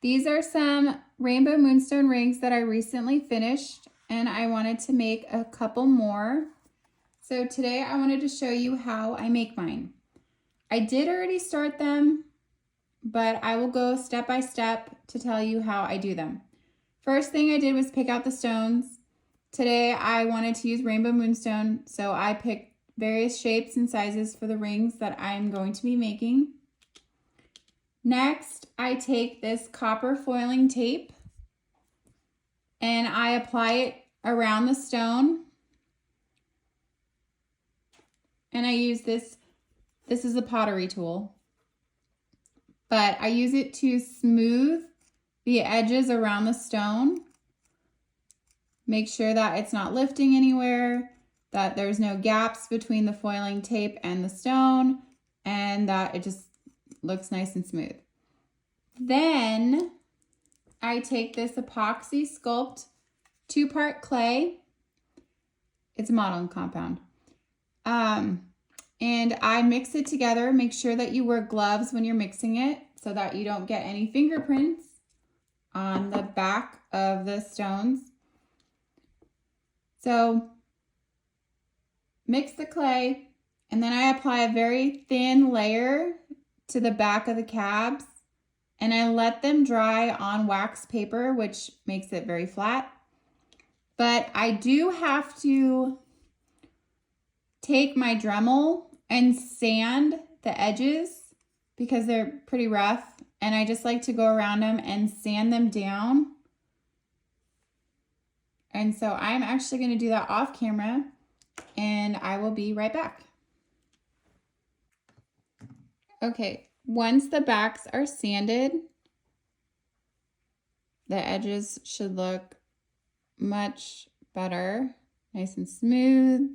These are some rainbow moonstone rings that I recently finished, and I wanted to make a couple more. So today I wanted to show you how I make mine. I did already start them, but I will go step by step to tell you how I do them. First thing I did was pick out the stones. Today I wanted to use rainbow moonstone, so I picked various shapes and sizes for the rings that I'm going to be making. Next, I take this copper foiling tape and I apply it around the stone. And I use this is a pottery tool, but I use it to smooth the edges around the stone. Make sure that it's not lifting anywhere, that there's no gaps between the foiling tape and the stone, and that it just looks nice and smooth. Then I take this epoxy sculpt 2-part clay. It's a modeling compound. And I mix it together. Make sure that you wear gloves when you're mixing it so that you don't get any fingerprints on the back of the stones. So mix the clay, and then I apply a very thin layer to the back of the cabs, and I let them dry on wax paper, which makes it very flat. But I do have to take my Dremel and sand the edges because they're pretty rough, and I just like to go around them and sand them down. And so I'm actually going to do that off camera, and I will be right back. Okay, once the backs are sanded, the edges should look much better, nice and smooth.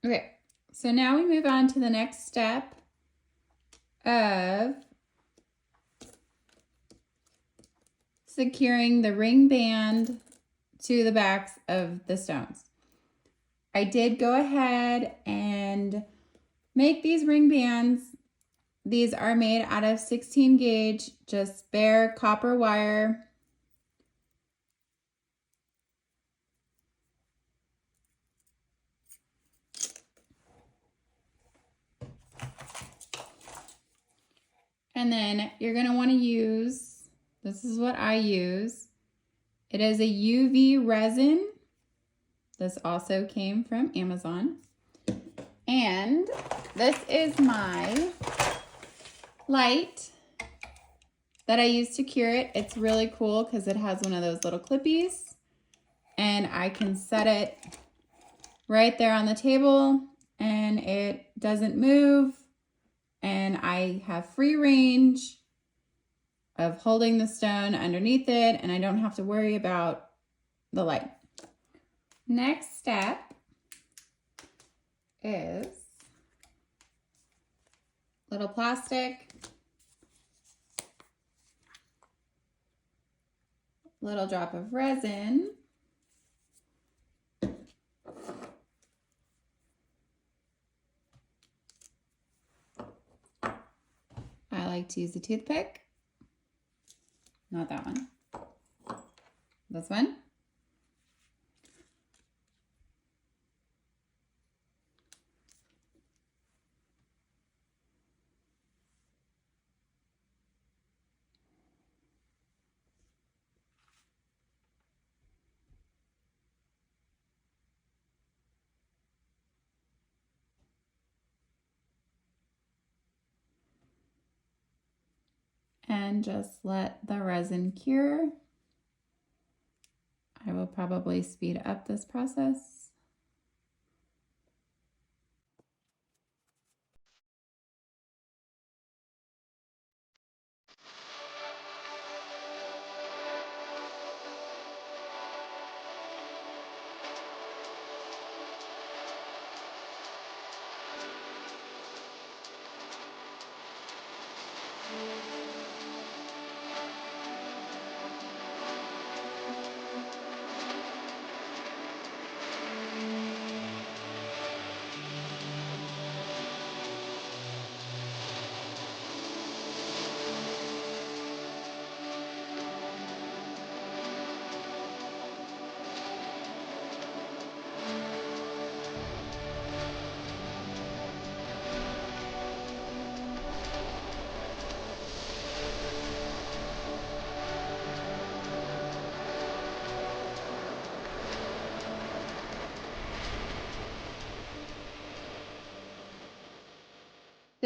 Okay, so now we move on to the next step of securing the ring band to the backs of the stones. I did go ahead and make these ring bands. These are made out of 16 gauge, just bare copper wire. And then you're going to want to use, this is what I use. It is a UV resin. This also came from Amazon. And this is my light that I use to cure it. It's really cool because it has one of those little clippies, and I can set it right there on the table and it doesn't move, and I have free range of holding the stone underneath it, and I don't have to worry about the light. Next step is little plastic, little drop of resin, I like to use a toothpick, not that one, this one. And just let the resin cure. I will probably speed up this process.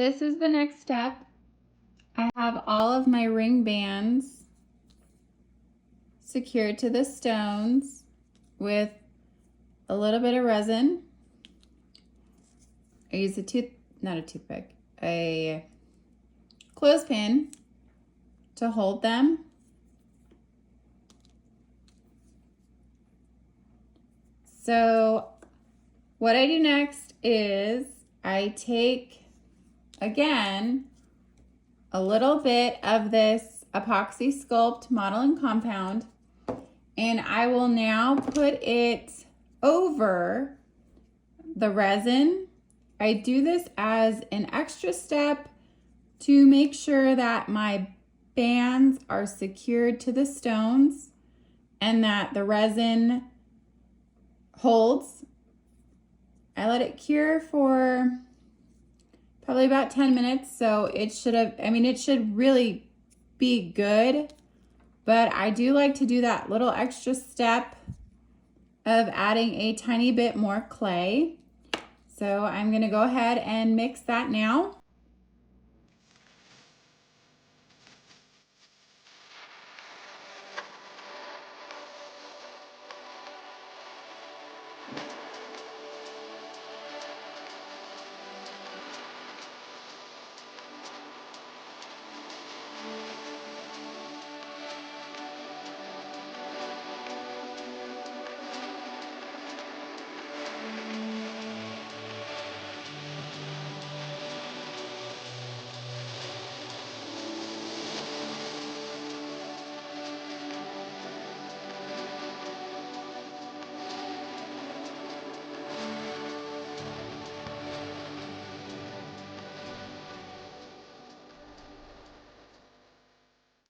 this is the next step. I have all of my ring bands secured to the stones with a little bit of resin. I use a clothespin to hold them. So what I do next is I take, again, a little bit of this epoxy sculpt modeling compound, and I will now put it over the resin. I do this as an extra step to make sure that my bands are secured to the stones and that the resin holds. I let it cure for probably about 10 minutes, so it should really be good, but I do like to do that little extra step of adding a tiny bit more clay. So I'm going to go ahead and mix that now.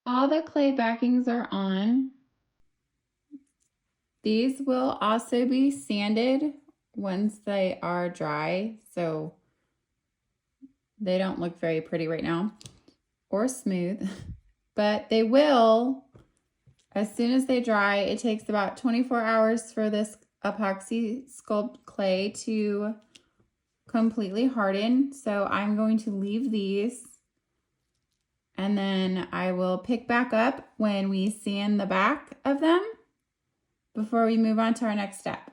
All the clay backings are on. These will also be sanded once they are dry, so they don't look very pretty right now or smooth, but they will as soon as they dry. It takes about 24 hours for this epoxy sculpt clay to completely harden, so I'm going to leave these. And then I will pick back up when we sand the back of them before we move on to our next step.